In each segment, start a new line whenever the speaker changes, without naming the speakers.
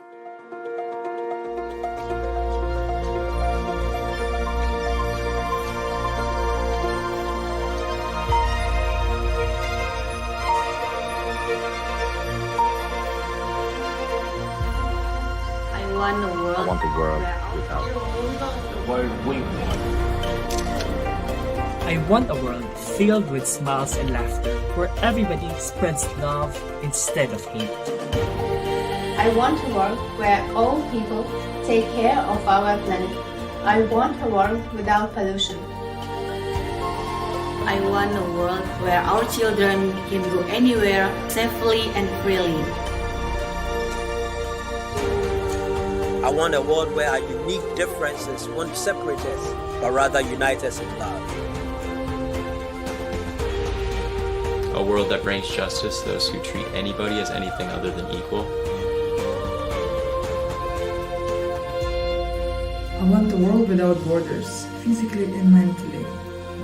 I want a world without the world we want.
I want a world filled with smiles and laughter, where everybody spreads love instead of hate.
I want a world where all people take care of our planet. I want a world without pollution.
I want a world where our children can go anywhere safely and freely.
I want a world where our unique differences won't separate us, but rather unite us in love.
A world that brings justice to those who treat anybody as anything other than equal.
I want a world without borders, physically and mentally,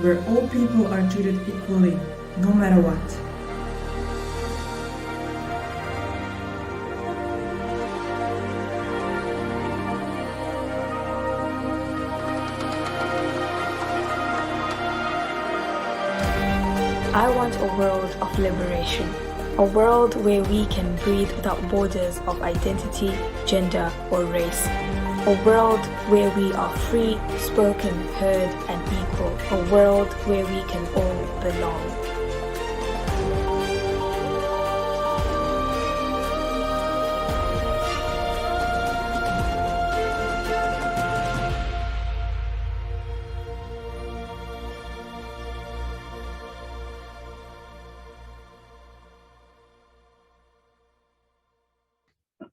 where all people are treated equally, no matter what.
I want a world of liberation, a world where we can breathe without borders of identity, gender, or race. A world where we are free, spoken, heard, and equal. A world where we can all belong.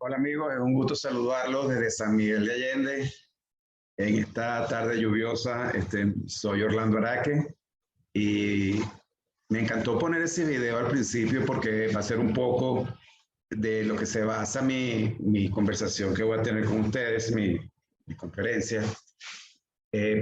Hola amigos, es un gusto saludarlos desde San Miguel de Allende en esta tarde lluviosa. Soy Orlando Araque y me encantó poner ese video al principio porque va a ser un poco de lo que se basa mi conversación que voy a tener con ustedes, mi conferencia,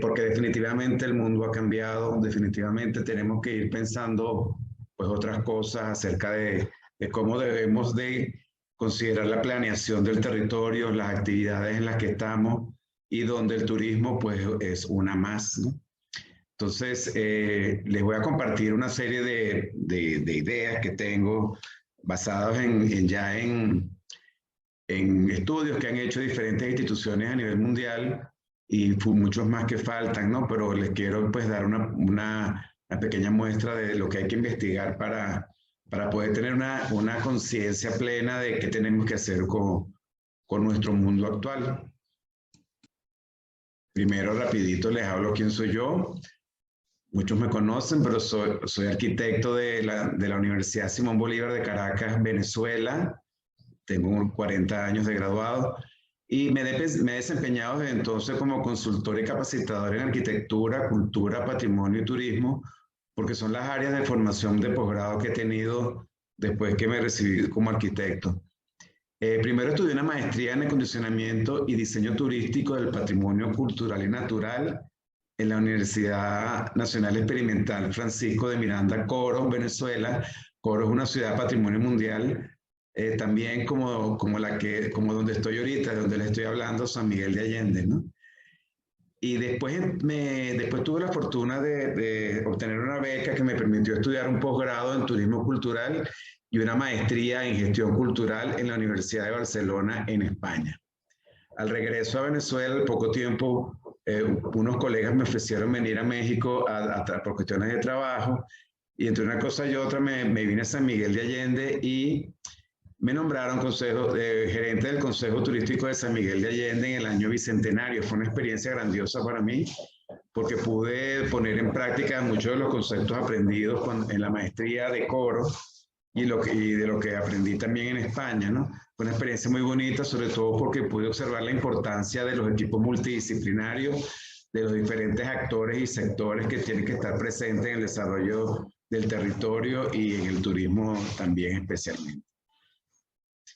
porque definitivamente el mundo ha cambiado, definitivamente tenemos que ir pensando pues otras cosas acerca de cómo debemos de considerar la planeación del territorio, las actividades en las que estamos y donde el turismo pues es una más, ¿no? Entonces, les voy a compartir una serie de ideas que tengo basadas en estudios que han hecho diferentes instituciones a nivel mundial y muchos más que faltan, ¿no? Pero les quiero pues dar una pequeña muestra de lo que hay que investigar para poder tener una conciencia plena de qué tenemos que hacer con nuestro mundo actual. Primero, rapidito, les hablo quién soy yo. Muchos me conocen, pero soy arquitecto de la Universidad Simón Bolívar de Caracas, Venezuela. Tengo 40 años de graduado y me he desempeñado desde entonces como consultor y capacitador en arquitectura, cultura, patrimonio y turismo, porque son las áreas de formación de posgrado que he tenido después que me recibí como arquitecto. Primero estudié una maestría en acondicionamiento y diseño turístico del patrimonio cultural y natural en la Universidad Nacional Experimental Francisco de Miranda, Coro, Venezuela. Coro es una ciudad patrimonio mundial, también como donde estoy ahorita, de donde les estoy hablando, San Miguel de Allende, ¿no? Y después tuve la fortuna de obtener una beca que me permitió estudiar un posgrado en turismo cultural y una maestría en gestión cultural en la Universidad de Barcelona, en España. Al regreso a Venezuela, al poco tiempo, unos colegas me ofrecieron venir a México por cuestiones de trabajo, y entre una cosa y otra me vine a San Miguel de Allende y me nombraron gerente del Consejo Turístico de San Miguel de Allende en el año bicentenario. Fue una experiencia grandiosa para mí porque pude poner en práctica muchos de los conceptos aprendidos en la maestría de Coro y de lo que aprendí también en España, ¿no? Fue una experiencia muy bonita, sobre todo porque pude observar la importancia de los equipos multidisciplinarios, de los diferentes actores y sectores que tienen que estar presentes en el desarrollo del territorio y en el turismo también especialmente.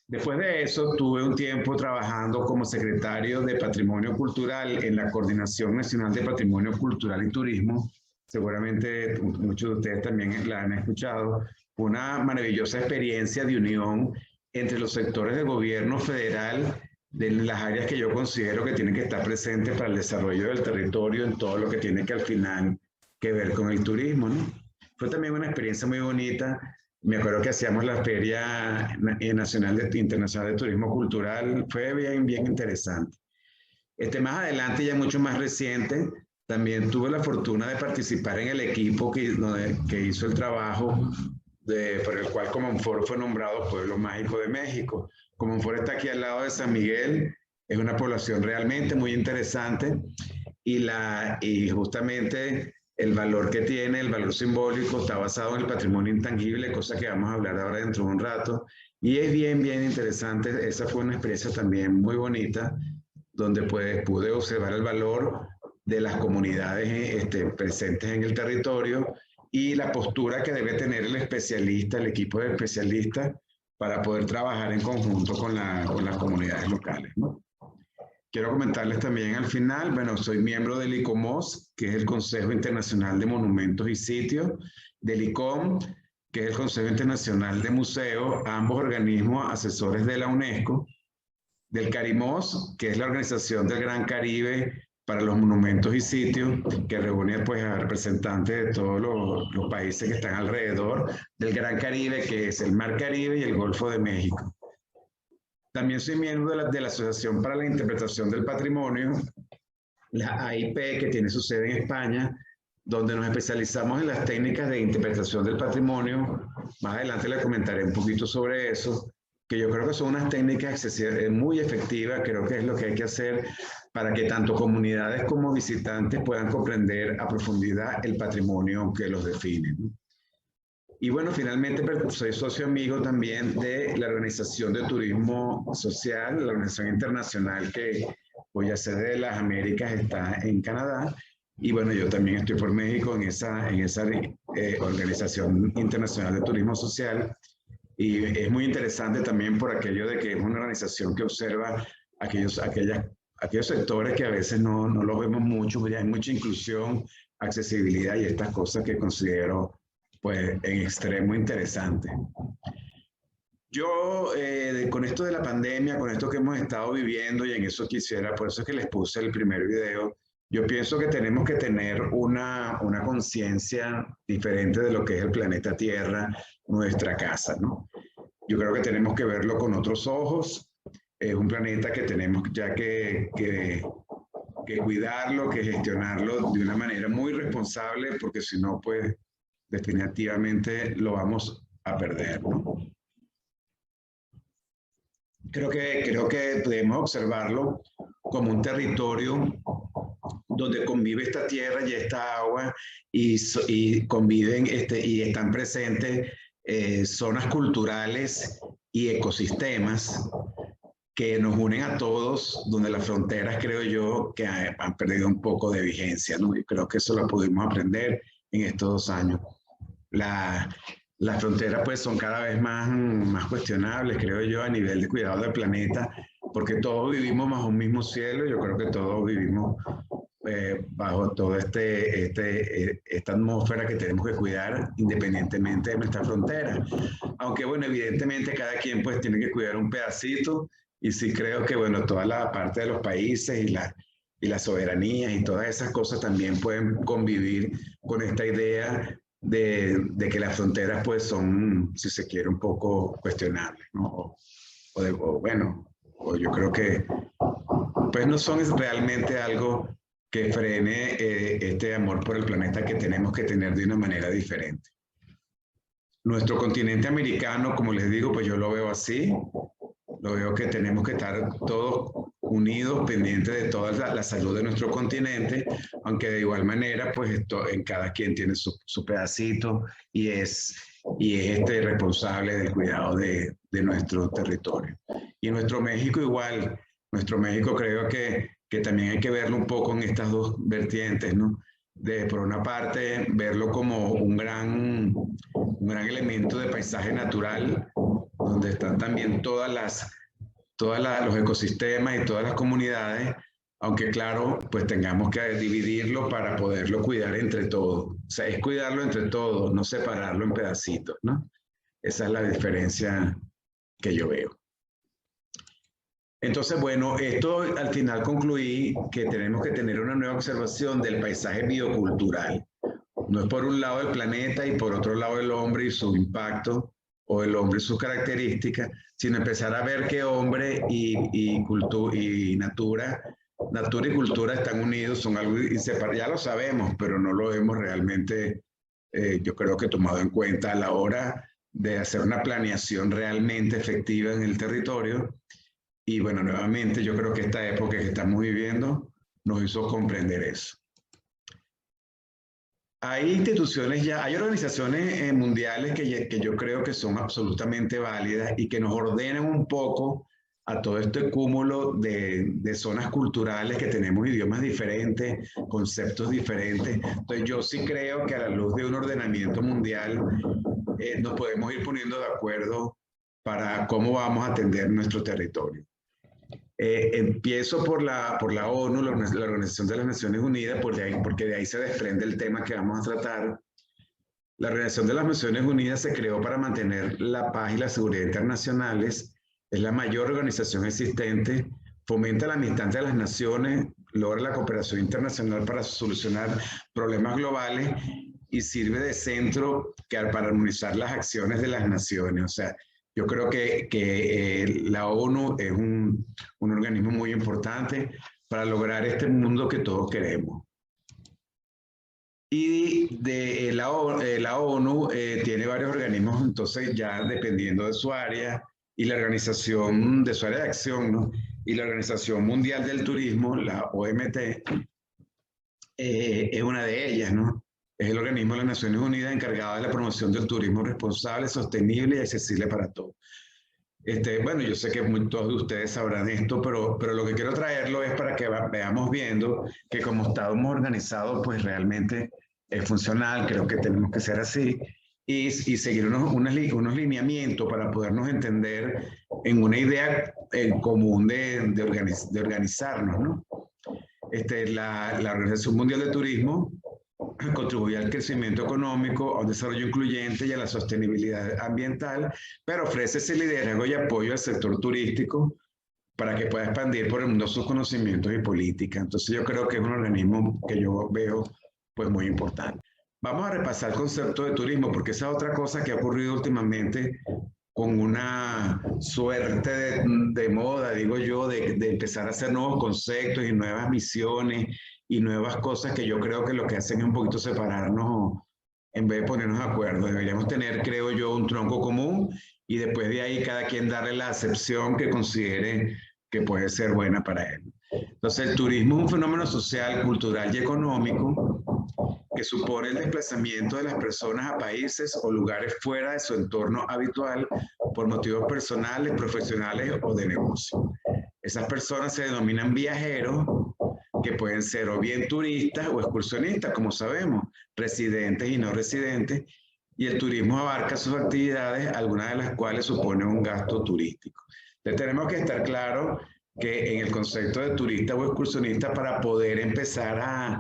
Después de eso, tuve un tiempo trabajando como secretario de Patrimonio Cultural en la Coordinación Nacional de Patrimonio Cultural y Turismo. Seguramente muchos de ustedes también la han escuchado. Fue una maravillosa experiencia de unión entre los sectores del gobierno federal de las áreas que yo considero que tienen que estar presentes para el desarrollo del territorio en todo lo que tiene que al final que ver con el turismo, ¿no? Fue también una experiencia muy bonita. Me acuerdo que hacíamos la Feria Internacional de Turismo Cultural. Fue bien interesante. Más adelante, ya mucho más reciente, también tuve la fortuna de participar en el equipo que hizo el trabajo por el cual Comonfort fue nombrado Pueblo Mágico de México. Comonfort está aquí al lado de San Miguel, es una población realmente muy interesante y justamente el valor que tiene, el valor simbólico, está basado en el patrimonio intangible, cosa que vamos a hablar ahora dentro de un rato, y es bien interesante. Esa fue una experiencia también muy bonita, donde pude observar el valor de las comunidades presentes en el territorio y la postura que debe tener el especialista, el equipo de especialistas, para poder trabajar en conjunto con las comunidades locales, ¿no? Quiero comentarles también al final, bueno, soy miembro del ICOMOS, que es el Consejo Internacional de Monumentos y Sitios, del ICOM, que es el Consejo Internacional de Museos, ambos organismos asesores de la UNESCO, del CARIMOS, que es la Organización del Gran Caribe para los Monumentos y Sitios, que reúne pues a representantes de todos los países que están alrededor del Gran Caribe, que es el Mar Caribe y el Golfo de México. También soy miembro de la Asociación para la Interpretación del Patrimonio, la AIP, que tiene su sede en España, donde nos especializamos en las técnicas de interpretación del patrimonio. Más adelante les comentaré un poquito sobre eso, que yo creo que son unas técnicas muy efectivas. Creo que es lo que hay que hacer para que tanto comunidades como visitantes puedan comprender a profundidad el patrimonio que los define, ¿no? Y bueno, finalmente soy socio amigo también de la Organización de Turismo Social, la organización internacional cuya sede de las Américas está en Canadá. Y bueno, yo también estoy por México en esa Organización Internacional de Turismo Social. Y es muy interesante también por aquello de que es una organización que observa aquellos sectores que a veces no los vemos mucho, porque hay mucha inclusión, accesibilidad y estas cosas que considero pues en extremo interesante. Yo, con esto de la pandemia, con esto que hemos estado viviendo, y en eso por eso es que les puse el primer video, yo pienso que tenemos que tener una conciencia diferente de lo que es el planeta Tierra, nuestra casa, ¿no? Yo creo que tenemos que verlo con otros ojos. Es un planeta que tenemos ya que cuidarlo, que gestionarlo de una manera muy responsable, porque si no, pues definitivamente lo vamos a perder, ¿no? Creo que podemos observarlo como un territorio donde convive esta tierra y esta agua y conviven y están presentes zonas culturales y ecosistemas que nos unen a todos, donde las fronteras, creo yo, que han perdido un poco de vigencia, ¿no? Y creo que eso lo pudimos aprender en estos 2 años. Las fronteras pues son cada vez más cuestionables, creo yo, a nivel de cuidado del planeta, porque todos vivimos bajo un mismo cielo. Yo creo que todos vivimos bajo toda esta atmósfera que tenemos que cuidar independientemente de nuestra frontera. Aunque bueno, evidentemente cada quien pues tiene que cuidar un pedacito, y sí creo que bueno, toda la parte de los países y las soberanías y todas esas cosas también pueden convivir con esta idea de que las fronteras pues son, si se quiere, un poco cuestionables, ¿no? O yo creo que pues no son realmente algo que frene este amor por el planeta que tenemos que tener de una manera diferente. Nuestro continente americano, como les digo, pues yo lo veo así. Lo veo que tenemos que estar todos unidos, pendientes de toda la salud de nuestro continente, aunque de igual manera, pues en cada quien tiene su pedacito y es responsable del cuidado de nuestro territorio. Y nuestro México igual. Nuestro México creo que también hay que verlo un poco en estas dos vertientes, ¿no? Por una parte, verlo como un gran elemento de paisaje natural, donde están también todos los ecosistemas y todas las comunidades, aunque claro, pues tengamos que dividirlo para poderlo cuidar entre todos. O sea, es cuidarlo entre todos, no separarlo en pedacitos, ¿no? Esa es la diferencia que yo veo. Entonces, bueno, esto al final concluí que tenemos que tener una nueva observación del paisaje biocultural. No es por un lado el planeta y por otro lado el hombre y su impacto, o el hombre y sus características, sino empezar a ver que hombre y natura y cultura están unidos, son algo inseparables. Ya lo sabemos, pero no lo hemos realmente, yo creo que tomado en cuenta a la hora de hacer una planeación realmente efectiva en el territorio. Y bueno, nuevamente yo creo que esta época que estamos viviendo nos hizo comprender eso. Hay instituciones ya, hay organizaciones mundiales que yo creo que son absolutamente válidas y que nos ordenan un poco a todo este cúmulo de zonas culturales que tenemos, idiomas diferentes, conceptos diferentes. Entonces yo sí creo que a la luz de un ordenamiento mundial nos podemos ir poniendo de acuerdo para cómo vamos a atender nuestro territorio. Empiezo por la ONU, la Organización de las Naciones Unidas, porque de ahí se desprende el tema que vamos a tratar. La Organización de las Naciones Unidas se creó para mantener la paz y la seguridad internacionales. Es la mayor organización existente, fomenta la amistad entre las naciones, logra la cooperación internacional para solucionar problemas globales y sirve de centro para armonizar las acciones de las naciones. O sea, yo creo que la ONU es un organismo muy importante para lograr este mundo que todos queremos. Y la ONU tiene varios organismos, entonces ya dependiendo de su área, y la organización de su área de acción, ¿no? Y la Organización Mundial del Turismo, la OMT, es una de ellas, ¿no? Es el organismo de las Naciones Unidas encargado de la promoción del turismo responsable, sostenible y accesible para todos. Bueno, yo sé que todos de ustedes sabrán esto, pero lo que quiero traerlo es para que veamos viendo que como estamos organizados, pues realmente es funcional, creo que tenemos que ser así, y seguir unos lineamientos para podernos entender en una idea en común de organizarnos, ¿no? La Organización Mundial de Turismo contribuye al crecimiento económico, a un desarrollo incluyente y a la sostenibilidad ambiental, pero ofrece ese liderazgo y apoyo al sector turístico para que pueda expandir por el mundo sus conocimientos y políticas. Entonces yo creo que es un organismo que yo veo pues muy importante. Vamos a repasar el concepto de turismo, porque esa es otra cosa que ha ocurrido últimamente con una suerte de moda, digo yo, de empezar a hacer nuevos conceptos y nuevas misiones y nuevas cosas que yo creo que lo que hacen es un poquito separarnos en vez de ponernos de acuerdo. Deberíamos tener, creo yo, un tronco común y después de ahí cada quien darle la acepción que considere que puede ser buena para él. Entonces, el turismo es un fenómeno social, cultural y económico que supone el desplazamiento de las personas a países o lugares fuera de su entorno habitual por motivos personales, profesionales o de negocio. Esas personas se denominan viajeros, que pueden ser o bien turistas o excursionistas, como sabemos, residentes y no residentes, y el turismo abarca sus actividades, algunas de las cuales suponen un gasto turístico. Entonces tenemos que estar claros que en el concepto de turista o excursionista, para poder empezar a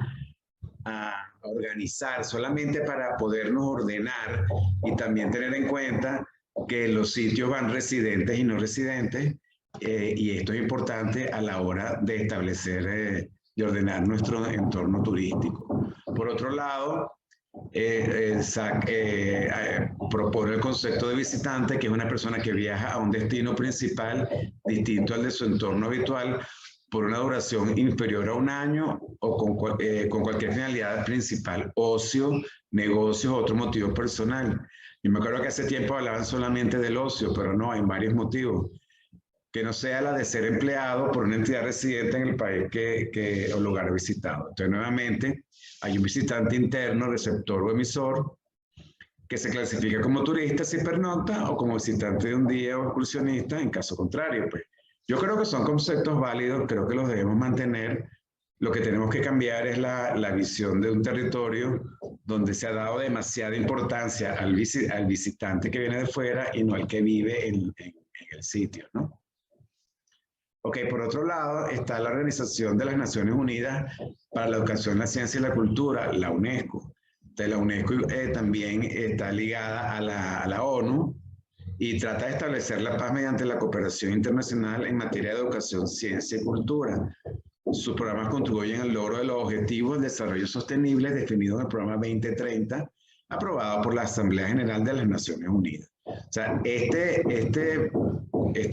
organizar, solamente para podernos ordenar y también tener en cuenta que los sitios van residentes y no residentes, y esto es importante a la hora de establecer y ordenar nuestro entorno turístico. Por otro lado, propone el concepto de visitante, que es una persona que viaja a un destino principal distinto al de su entorno habitual por una duración inferior a un año o con cualquier finalidad principal, ocio, negocios o otro motivo personal. Yo me acuerdo que hace tiempo hablaban solamente del ocio, pero no, hay varios motivos. Que no sea la de ser empleado por una entidad residente en el país o lugar visitado. Entonces, nuevamente, hay un visitante interno, receptor o emisor, que se clasifica como turista si pernocta o como visitante de un día o excursionista en caso contrario. Pues, yo creo que son conceptos válidos, creo que los debemos mantener. Lo que tenemos que cambiar es la visión de un territorio donde se ha dado demasiada importancia al visitante que viene de fuera y no al que vive en el sitio, ¿no? Ok, por otro lado está la Organización de las Naciones Unidas para la Educación, la Ciencia y la Cultura, la UNESCO. Entonces, la UNESCO también está ligada a la ONU y trata de establecer la paz mediante la cooperación internacional en materia de educación, ciencia y cultura. Sus programas contribuyen al logro de los objetivos del desarrollo sostenible definidos en el programa 2030, aprobado por la Asamblea General de las Naciones Unidas. O sea, este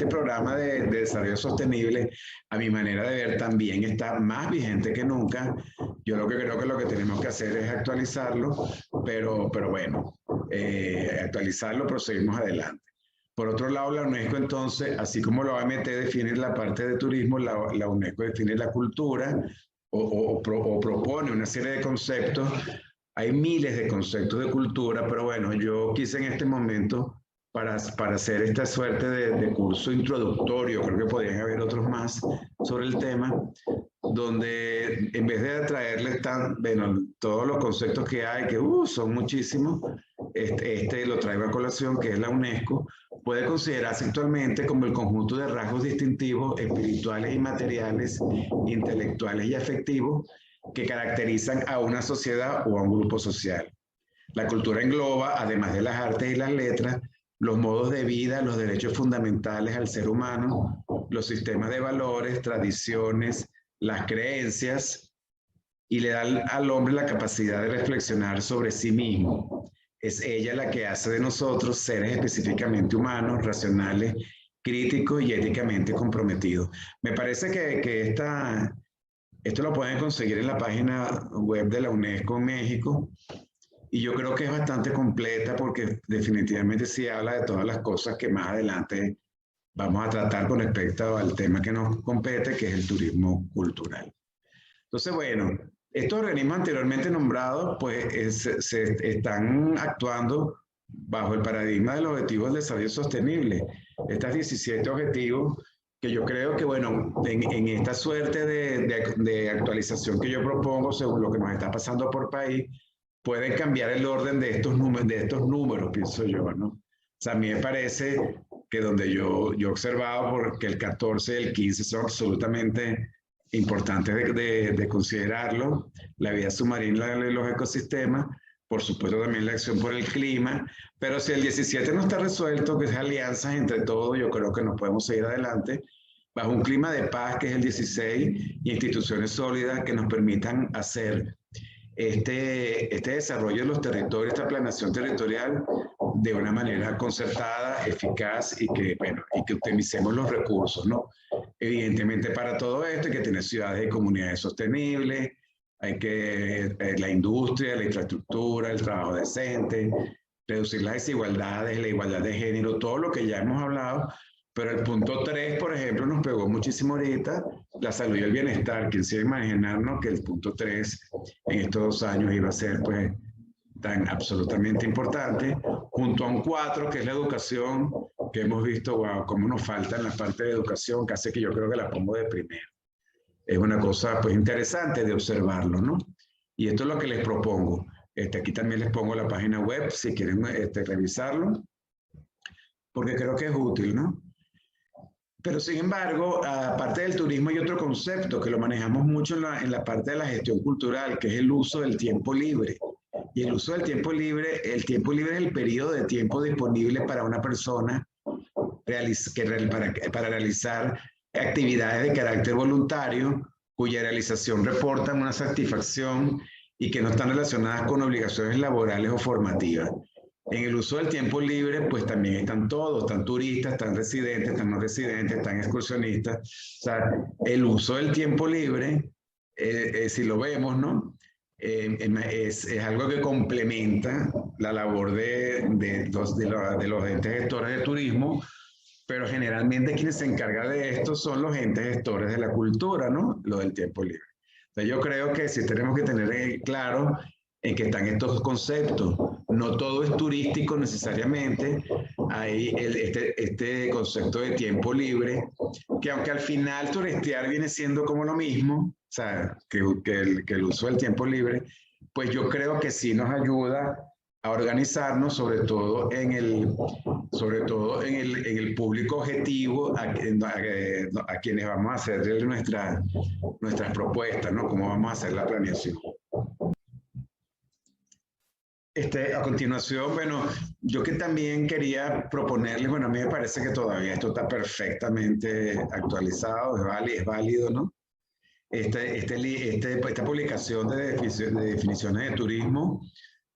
programa de desarrollo sostenible, a mi manera de ver, también está más vigente que nunca. Yo lo que creo que lo que tenemos que hacer es actualizarlo, pero bueno, actualizarlo, pero seguimos adelante. Por otro lado, la UNESCO entonces, así como la OMT define la parte de turismo, la UNESCO define la cultura o propone una serie de conceptos. Hay miles de conceptos de cultura, pero bueno, yo quise en este momento, para hacer esta suerte de curso introductorio, creo que podrían haber otros más sobre el tema, donde en vez de traerles todos los conceptos que hay, que son muchísimos, este lo traigo a colación, que es la UNESCO, puede considerarse actualmente como el conjunto de rasgos distintivos espirituales y materiales, intelectuales y afectivos que caracterizan a una sociedad o a un grupo social. La cultura engloba, además de las artes y las letras, los modos de vida, los derechos fundamentales al ser humano, los sistemas de valores, tradiciones, las creencias, y le da al hombre la capacidad de reflexionar sobre sí mismo. Es ella la que hace de nosotros seres específicamente humanos, racionales, críticos y éticamente comprometidos. Me parece que esto lo pueden conseguir en la página web de la UNESCO en México, y yo creo que es bastante completa porque definitivamente sí habla de todas las cosas que más adelante vamos a tratar con respecto al tema que nos compete, que es el turismo cultural. Entonces, bueno, estos organismos anteriormente nombrados pues se están actuando bajo el paradigma de los objetivos de desarrollo sostenible. Estos 17 objetivos que yo creo que, bueno, en esta suerte de actualización que yo propongo, según lo que nos está pasando por país, pueden cambiar el orden de estos números, pienso yo, ¿no? O sea, a mí me parece que donde yo he observado porque el 14 y el 15 son absolutamente importantes de considerarlo, la vida submarina de los ecosistemas, por supuesto también la acción por el clima, pero si el 17 no está resuelto, que es alianzas entre todos, yo creo que no podemos seguir adelante, bajo un clima de paz, que es el 16, y instituciones sólidas que nos permitan hacer este desarrollo de los territorios, esta planeación territorial de una manera concertada, eficaz y que optimicemos los recursos, ¿no? Evidentemente para todo esto hay que tener ciudades y comunidades sostenibles, hay que la industria, la infraestructura, el trabajo decente, reducir las desigualdades, la igualdad de género, todo lo que ya hemos hablado. Pero el punto 3, por ejemplo, nos pegó muchísimo ahorita, la salud y el bienestar. ¿Quién se iba a imaginarnos que el punto 3 en estos 2 años iba a ser pues tan absolutamente importante? Junto a un 4, que es la educación, que hemos visto, wow, cómo nos falta en la parte de educación, casi que yo creo que la pongo de primero. Es una cosa pues interesante de observarlo, ¿no? Y esto es lo que les propongo. Aquí también les pongo la página web, si quieren revisarlo, porque creo que es útil, ¿no? Pero sin embargo, aparte del turismo hay otro concepto que lo manejamos mucho en la parte de la gestión cultural, que es el uso del tiempo libre. Y el uso del tiempo libre es el periodo de tiempo disponible para una persona para realizar actividades de carácter voluntario, cuya realización reportan una satisfacción y que no están relacionadas con obligaciones laborales o formativas. En el uso del tiempo libre, pues también están todos, están turistas, están residentes, están no residentes, están excursionistas. O sea, el uso del tiempo libre, si lo vemos, ¿no? Es algo que complementa la labor de los entes gestores de turismo, pero generalmente quienes se encargan de esto son los entes gestores de la cultura, ¿no? Lo del tiempo libre. Entonces yo creo que sí tenemos que tener claro en que están estos conceptos. No todo es turístico necesariamente. Hay este concepto de tiempo libre, que aunque al final turistear viene siendo como lo mismo, o sea, que el uso del tiempo libre, pues yo creo que sí nos ayuda a organizarnos, sobre todo en el público objetivo a quienes vamos a hacer nuestras propuestas, ¿no? Cómo vamos a hacer la planeación. A continuación, bueno, yo que también quería proponerles, bueno, a mí me parece que todavía esto está perfectamente actualizado, es válido, ¿no? Esta publicación de definiciones de turismo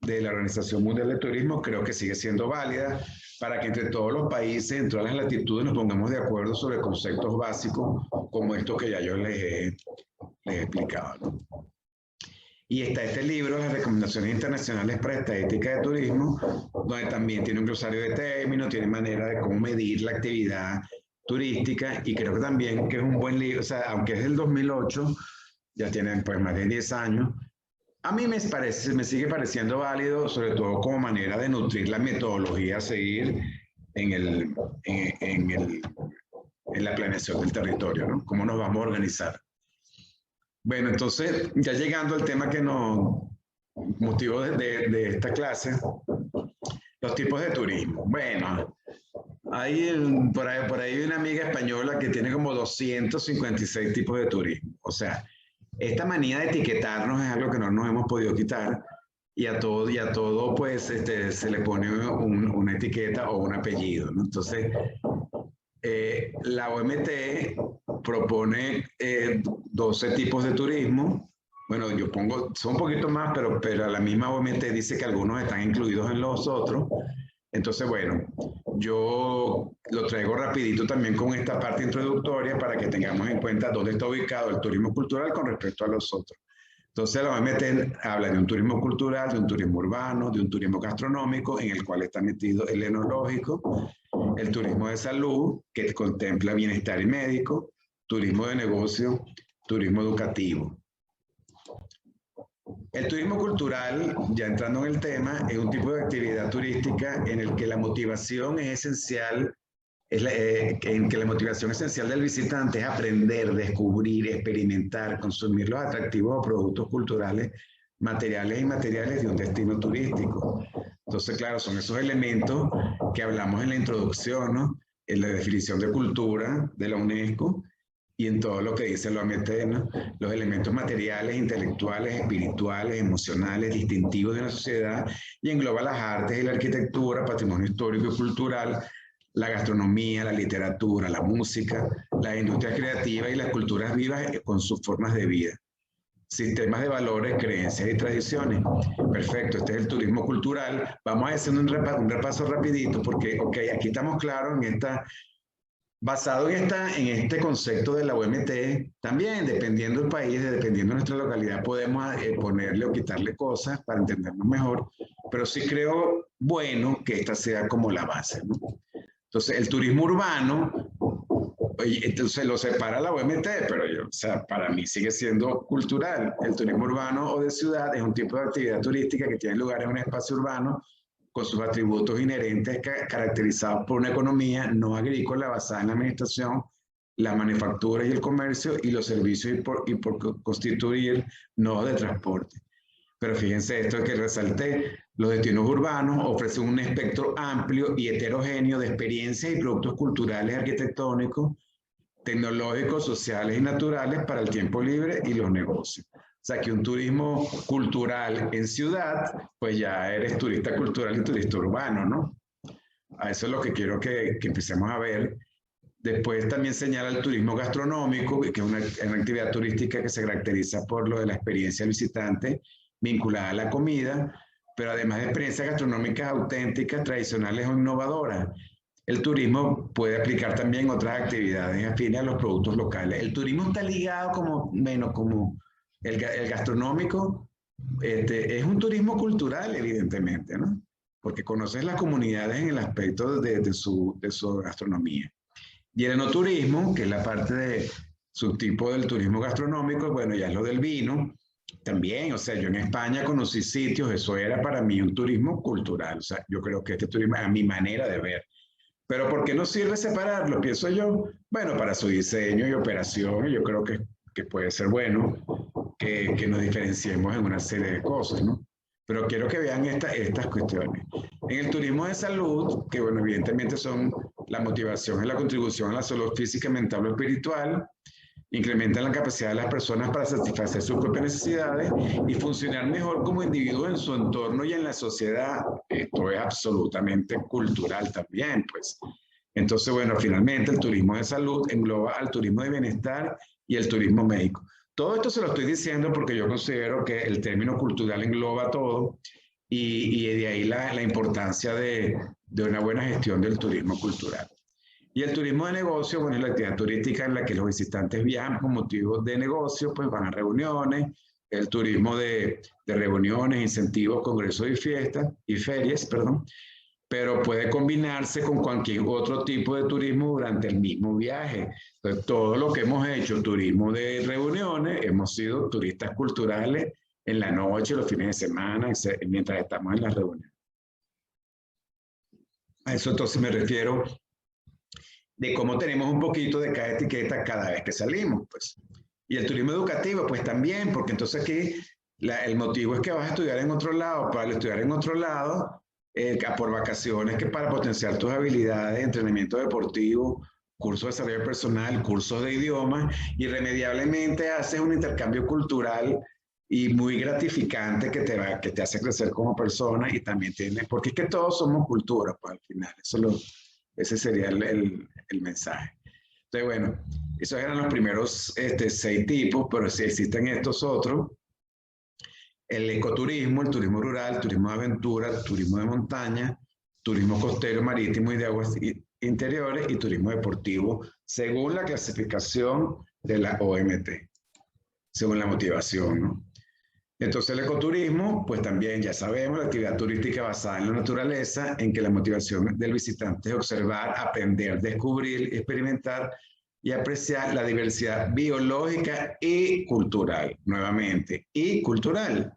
de la Organización Mundial de Turismo creo que sigue siendo válida para que entre todos los países, en todas las latitudes, nos pongamos de acuerdo sobre conceptos básicos como estos que ya yo les he explicado, ¿no? Y está este libro, Las Recomendaciones Internacionales para Estadística de Turismo, donde también tiene un glosario de términos, tiene manera de cómo medir la actividad turística, y creo que también que es un buen libro, o sea, aunque es del 2008, ya tiene pues más de 10 años, a mí me sigue pareciendo válido, sobre todo como manera de nutrir la metodología a seguir en la planeación del territorio, ¿no? Cómo nos vamos a organizar. Bueno, entonces, ya llegando al tema que nos motivó de esta clase, los tipos de turismo. Bueno, por ahí hay una amiga española que tiene como 256 tipos de turismo. O sea, esta manía de etiquetarnos es algo que no nos hemos podido quitar, y a todo pues se le pone una etiqueta o un apellido, ¿no? Entonces, la OMT propone 12 tipos de turismo. Bueno, yo son un poquito más, pero la misma OMT dice que algunos están incluidos en los otros. Entonces, bueno, yo lo traigo rapidito también con esta parte introductoria para que tengamos en cuenta dónde está ubicado el turismo cultural con respecto a los otros. Entonces, la OMT habla de un turismo cultural, de un turismo urbano, de un turismo gastronómico, en el cual está metido el enológico, el turismo de salud, que contempla bienestar y médico, turismo de negocio, turismo educativo. El turismo cultural, ya entrando en el tema, es un tipo de actividad turística en el que la motivación es esencial, en que la motivación esencial del visitante es aprender, descubrir, experimentar, consumir los atractivos o productos culturales, materiales e inmateriales de un destino turístico. Entonces, claro, son esos elementos que hablamos en la introducción, ¿no? En la definición de cultura de la UNESCO y en todo lo que dice la OMT, ¿no? Los elementos materiales, intelectuales, espirituales, emocionales, distintivos de una sociedad, y engloba las artes y la arquitectura, patrimonio histórico y cultural, la gastronomía, la literatura, la música, las industrias creativas y las culturas vivas con sus formas de vida. Sistemas de valores, creencias y tradiciones. Perfecto, este es el turismo cultural. Vamos a hacer un repaso rapidito porque, aquí estamos claros basado en este concepto de la OMT. También, dependiendo del país, dependiendo de nuestra localidad, podemos ponerle o quitarle cosas para entendernos mejor, pero sí creo bueno que esta sea como la base, ¿no? Entonces, el turismo urbano, entonces lo separa la OMT, pero para mí sigue siendo cultural. El turismo urbano o de ciudad es un tipo de actividad turística que tiene lugar en un espacio urbano con sus atributos inherentes caracterizados por una economía no agrícola basada en la administración, la manufactura y el comercio y los servicios y por constituir nodos de transporte. Pero fíjense esto que resalté, los destinos urbanos ofrecen un espectro amplio y heterogéneo de experiencias y productos culturales, arquitectónicos, tecnológicos, sociales y naturales para el tiempo libre y los negocios. O sea, que un turismo cultural en ciudad, pues ya eres turista cultural y turista urbano, ¿no? A eso es lo que quiero que empecemos a ver. Después también señala el turismo gastronómico, que es una actividad turística que se caracteriza por lo de la experiencia del visitante vinculada a la comida, pero además de experiencias gastronómicas auténticas, tradicionales o innovadoras. El turismo puede aplicar también otras actividades afines a los productos locales. El turismo está ligado como el gastronómico, es un turismo cultural, evidentemente, ¿no? Porque conoces las comunidades en el aspecto de su gastronomía. Y el enoturismo, que es la parte de subtipo del turismo gastronómico, bueno, ya es lo del vino. También, o sea, yo en España conocí sitios, eso era para mí un turismo cultural. O sea, yo creo que este turismo, a mi manera de ver. Pero ¿por qué no sirve separarlo? Pienso yo, bueno, para su diseño y operación, yo creo que puede ser bueno que nos diferenciemos en una serie de cosas, ¿no? Pero quiero que vean estas cuestiones. En el turismo de salud, que bueno, evidentemente son la motivación y la contribución a la salud física, mental o espiritual, incrementan la capacidad de las personas para satisfacer sus propias necesidades y funcionar mejor como individuos en su entorno y en la sociedad. Esto es absolutamente cultural también, pues. Entonces, bueno, finalmente el turismo de salud engloba al turismo de bienestar y el turismo médico. Todo esto se lo estoy diciendo porque yo considero que el término cultural engloba todo y de ahí la importancia de una buena gestión del turismo cultural. Y el turismo de negocio, bueno, es la actividad turística en la que los visitantes viajan con motivos de negocio, pues van a reuniones, el turismo de reuniones, incentivos, congresos y fiestas, y ferias, perdón, pero puede combinarse con cualquier otro tipo de turismo durante el mismo viaje. Entonces, todo lo que hemos hecho, turismo de reuniones, hemos sido turistas culturales en la noche, los fines de semana, mientras estamos en las reuniones. A eso entonces me refiero de cómo tenemos un poquito de cada etiqueta cada vez que salimos, pues. Y el turismo educativo, pues también, porque entonces aquí el motivo es que vas a estudiar en otro lado, para estudiar en otro lado, por vacaciones, que para potenciar tus habilidades, entrenamiento deportivo, cursos de desarrollo personal, cursos de idiomas, irremediablemente haces un intercambio cultural y muy gratificante que te hace crecer como persona y también tiene, porque es que todos somos cultura, pues al final, ese sería el mensaje. Entonces, bueno, esos eran los primeros 6 tipos, pero sí existen estos otros. El ecoturismo, el turismo rural, turismo de aventura, turismo de montaña, turismo costero, marítimo y de aguas interiores y turismo deportivo, según la clasificación de la OMT, según la motivación, ¿no? Entonces el ecoturismo, pues también ya sabemos, la actividad turística basada en la naturaleza, en que la motivación del visitante es observar, aprender, descubrir, experimentar y apreciar la diversidad biológica y cultural, nuevamente, y cultural,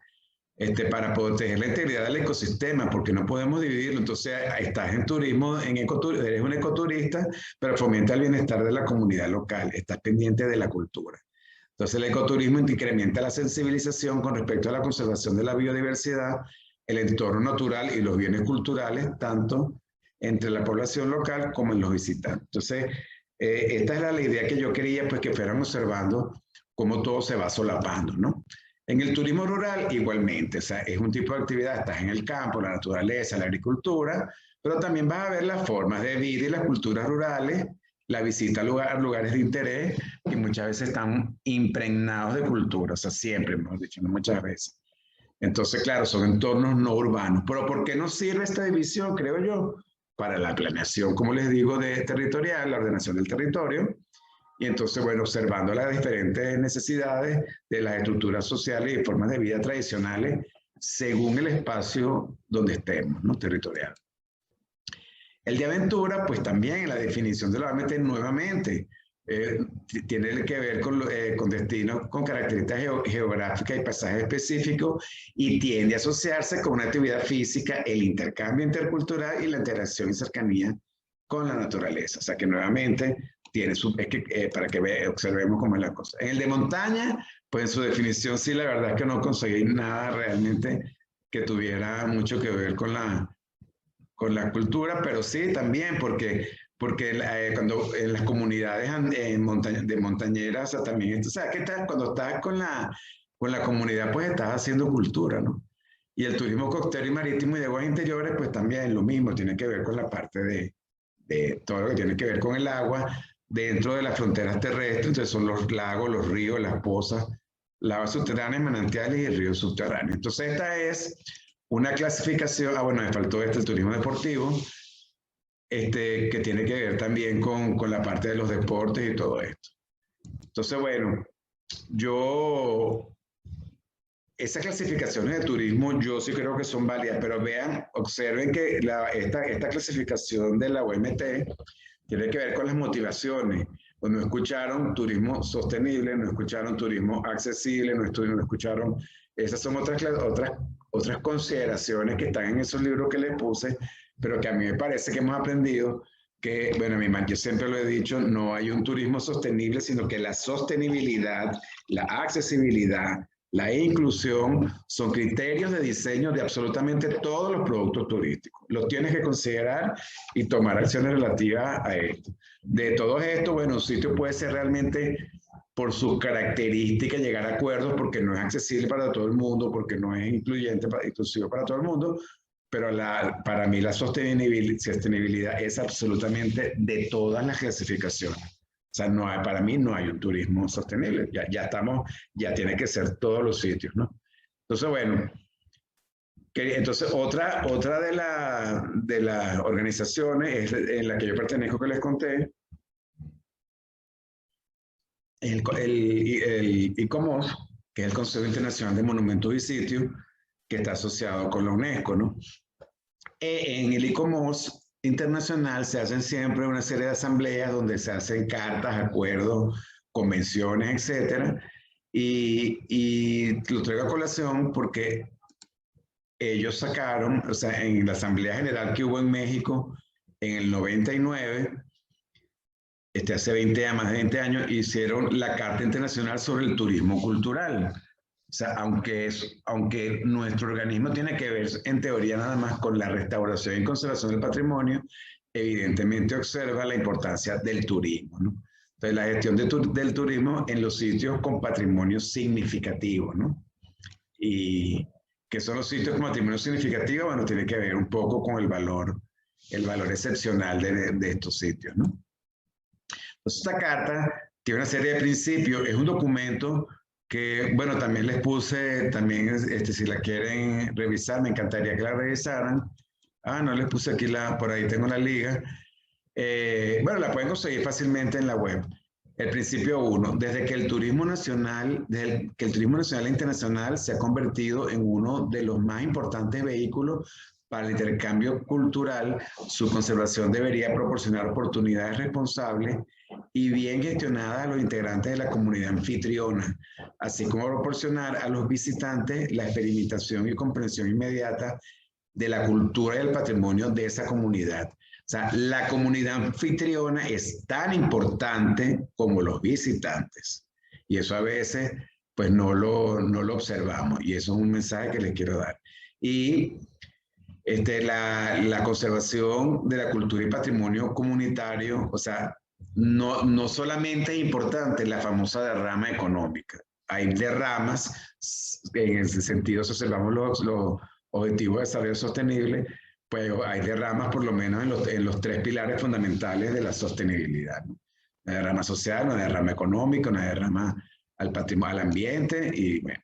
para proteger la integridad del ecosistema, porque no podemos dividirlo. Entonces estás en turismo, eres un ecoturista, pero fomenta el bienestar de la comunidad local, estás pendiente de la cultura. Entonces el ecoturismo incrementa la sensibilización con respecto a la conservación de la biodiversidad, el entorno natural y los bienes culturales, tanto entre la población local como en los visitantes. Entonces, esta es la idea que yo quería, pues, que fueran observando cómo todo se va solapando, ¿no? En el turismo rural, igualmente, o sea, es un tipo de actividad, estás en el campo, la naturaleza, la agricultura, pero también vas a ver las formas de vida y las culturas rurales, la visita a lugares de interés que muchas veces están impregnados de cultura, o sea, siempre, hemos dicho, no muchas veces. Entonces, claro, son entornos no urbanos. Pero ¿por qué nos sirve esta división, creo yo? Para la planeación, como les digo, territorial, la ordenación del territorio. Y entonces, bueno, observando las diferentes necesidades de las estructuras sociales y formas de vida tradicionales según el espacio donde estemos, ¿no? Territorial. El de aventura, pues también en la definición de la OMT nuevamente tiene que ver con destinos con características geográficas y pasajes específicos y tiende a asociarse con una actividad física, el intercambio intercultural y la interacción y cercanía con la naturaleza. O sea que nuevamente tiene para que observemos cómo es la cosa. En el de montaña, pues en su definición sí, la verdad es que no conseguí nada realmente que tuviera mucho que ver con la cultura, pero sí también porque cuando en las comunidades de montañeras, o sea, también, o sea, ¿qué tal? Cuando estás con la comunidad, pues estás haciendo cultura, ¿no? Y el turismo costero y marítimo y de aguas interiores, pues también lo mismo, tiene que ver con la parte de todo lo que tiene que ver con el agua dentro de las fronteras terrestres. Entonces son los lagos, los ríos, las pozas, lavas subterráneas, manantiales y ríos subterráneos. Entonces esta es una clasificación, bueno, me faltó el turismo deportivo, que tiene que ver también con la parte de los deportes y todo esto. Entonces, bueno, esas clasificaciones de turismo yo sí creo que son válidas, pero vean, observen que esta clasificación de la OMT tiene que ver con las motivaciones. Pues no escucharon turismo sostenible, no escucharon turismo accesible, no escucharon. Esas son otras consideraciones que están en esos libros que les puse, pero que a mí me parece que hemos aprendido que, bueno, yo siempre lo he dicho, no hay un turismo sostenible, sino que la sostenibilidad, la accesibilidad, La inclusión son criterios de diseño de absolutamente todos los productos turísticos. Los tienes que considerar y tomar acciones relativas a esto. De todo esto, bueno, un sitio puede ser realmente por sus características llegar a acuerdos porque no es accesible para todo el mundo, porque no es inclusivo para todo el mundo, pero para mí la sostenibilidad es absolutamente de todas las clasificaciones. O sea, para mí no hay un turismo sostenible. Ya tiene que ser todos los sitios, ¿no? Entonces, bueno, entonces otra de las organizaciones en la que yo pertenezco, que les conté, el ICOMOS, que es el Consejo Internacional de Monumentos y Sitios, que está asociado con la UNESCO, ¿no? En el ICOMOS internacional se hacen siempre una serie de asambleas donde se hacen cartas, acuerdos, convenciones, etcétera, y lo traigo a colación porque ellos sacaron, o sea, en la Asamblea General que hubo en México en el 99, hace más de 20 años, hicieron la Carta Internacional sobre el Turismo Cultural. O sea, aunque nuestro organismo tiene que ver en teoría nada más con la restauración y conservación del patrimonio, evidentemente observa la importancia del turismo, ¿no? Entonces, la gestión del turismo en los sitios con patrimonio significativo, ¿no? Y ¿qué son los sitios con patrimonio significativo? Bueno, tiene que ver un poco con el valor excepcional de estos sitios, ¿no? Entonces, esta carta tiene una serie de principios, es un documento que, bueno, también les puse, si la quieren revisar, me encantaría que la revisaran. No les puse aquí por ahí tengo la liga. Bueno, la pueden conseguir fácilmente en la web. El principio 1, desde que el turismo nacional e internacional se ha convertido en uno de los más importantes vehículos para el intercambio cultural, su conservación debería proporcionar oportunidades responsables y bien gestionadas a los integrantes de la comunidad anfitriona, así como proporcionar a los visitantes la experimentación y comprensión inmediata de la cultura y el patrimonio de esa comunidad. O sea, la comunidad anfitriona es tan importante como los visitantes. Y eso a veces, pues, no lo observamos. Y eso es un mensaje que les quiero dar. Y la conservación de la cultura y patrimonio comunitario, o sea, no solamente es importante la famosa derrama económica. Hay derramas, en ese sentido, si observamos los objetivos de desarrollo sostenible, pues hay derramas por lo menos en los 3 pilares fundamentales de la sostenibilidad, ¿no? Una derrama social, una derrama económica, una derrama al ambiente, y bueno,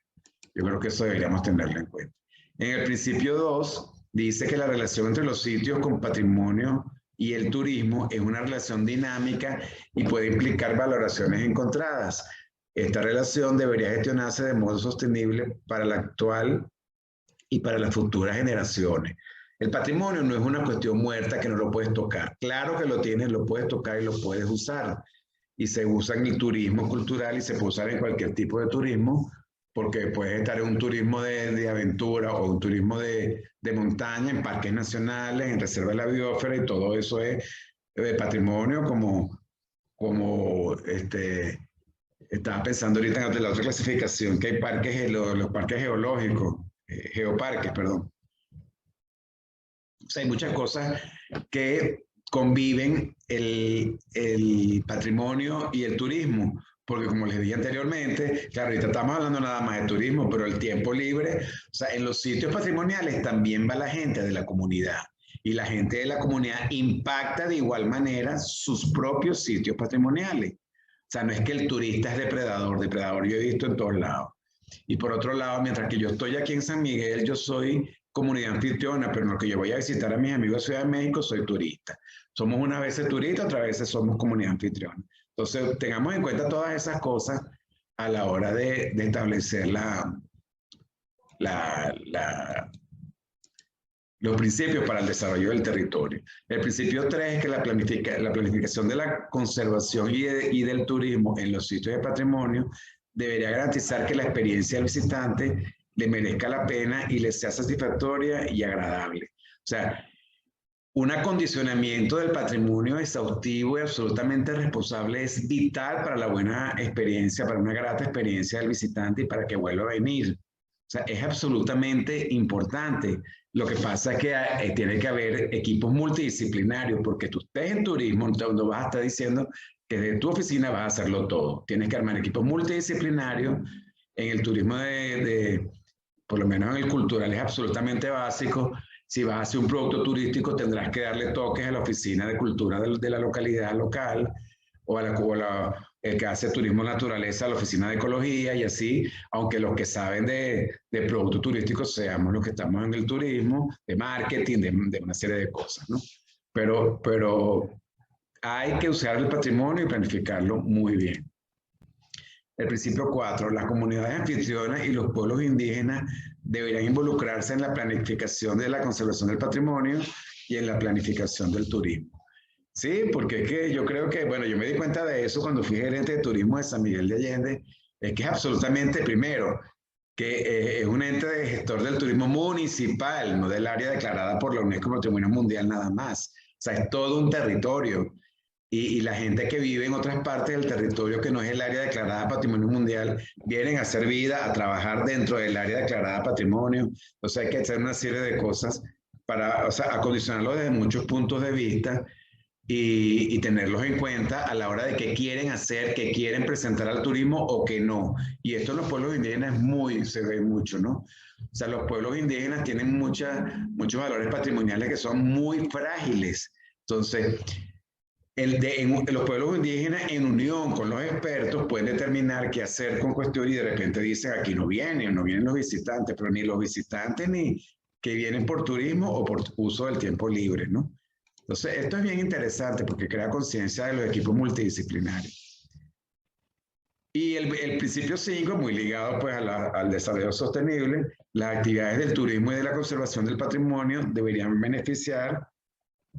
yo creo que eso deberíamos tenerlo en cuenta. En el principio 2 dice que la relación entre los sitios con patrimonio y el turismo es una relación dinámica y puede implicar valoraciones encontradas. Esta relación debería gestionarse de modo sostenible para la actual y para las futuras generaciones. El patrimonio no es una cuestión muerta que no lo puedes tocar. Claro que lo tienes, lo puedes tocar y lo puedes usar. Y se usa en el turismo cultural y se puede usar en cualquier tipo de turismo, porque puedes estar en un turismo de aventura o un turismo de montaña, en parques nacionales, en reserva de la biosfera, y todo eso es patrimonio estaba pensando ahorita en la otra clasificación, que hay parques, los parques geológicos, geoparques, perdón. O sea, hay muchas cosas que conviven el patrimonio y el turismo, porque como les dije anteriormente, claro, ahorita estamos hablando nada más de turismo, pero el tiempo libre, o sea, en los sitios patrimoniales también va la gente de la comunidad, y la gente de la comunidad impacta de igual manera sus propios sitios patrimoniales. O sea, no es que el turista es depredador yo he visto en todos lados. Y por otro lado, mientras que yo estoy aquí en San Miguel, yo soy comunidad anfitriona, pero en lo que yo voy a visitar a mis amigos de Ciudad de México, soy turista. Somos unas veces turistas, otras veces somos comunidad anfitriona. Entonces, tengamos en cuenta todas esas cosas a la hora de establecer los principios para el desarrollo del territorio. El principio 3 es que la planificación de la conservación y del turismo en los sitios de patrimonio debería garantizar que la experiencia del visitante le merezca la pena y le sea satisfactoria y agradable. O sea, un acondicionamiento del patrimonio exhaustivo y absolutamente responsable es vital para la buena experiencia, para una grata experiencia del visitante y para que vuelva a venir. O sea, es absolutamente importante. Lo que pasa es que tiene que haber equipos multidisciplinarios, porque tú estés en turismo, no vas a estar diciendo que de tu oficina vas a hacerlo todo. Tienes que armar equipos multidisciplinarios. En el turismo por lo menos en el cultural, es absolutamente básico. Si vas a hacer un producto turístico, tendrás que darle toques a la oficina de cultura de la localidad local, o el que hace turismo naturaleza, a la oficina de ecología, y así, aunque los que saben de productos turísticos seamos los que estamos en el turismo, de marketing, de una serie de cosas, ¿no? Pero hay que usar el patrimonio y planificarlo muy bien. El principio 4, las comunidades anfitrionas y los pueblos indígenas deberían involucrarse en la planificación de la conservación del patrimonio y en la planificación del turismo. Sí, porque es que yo creo que, bueno, yo me di cuenta de eso cuando fui gerente de turismo de San Miguel de Allende, es que es absolutamente, primero, que es un ente de gestor del turismo municipal, no del área declarada por la UNESCO Patrimonio Mundial nada más. O sea, es todo un territorio. Y la gente que vive en otras partes del territorio que no es el área declarada Patrimonio Mundial, vienen a hacer vida, a trabajar dentro del área declarada Patrimonio. O sea, hay que hacer una serie de cosas para, o sea, acondicionarlo desde muchos puntos de vista y tenerlos en cuenta a la hora de qué quieren hacer, qué quieren presentar al turismo o qué no. Y esto en los pueblos indígenas se ve mucho, ¿no? O sea, los pueblos indígenas tienen muchos valores patrimoniales que son muy frágiles. Entonces, los pueblos indígenas en unión con los expertos pueden determinar qué hacer con cuestión y de repente dicen aquí no vienen los visitantes, pero ni los visitantes ni que vienen por turismo o por uso del tiempo libre, ¿no? Entonces esto es bien interesante porque crea conciencia de los equipos multidisciplinarios. Y el principio 5, muy ligado pues al desarrollo sostenible, las actividades del turismo y de la conservación del patrimonio deberían beneficiar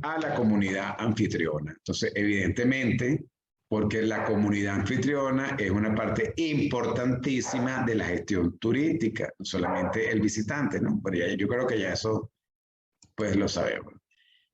a la comunidad anfitriona. Entonces, evidentemente, porque la comunidad anfitriona es una parte importantísima de la gestión turística, no solamente el visitante, ¿no? Pero yo creo que ya eso, pues lo sabemos.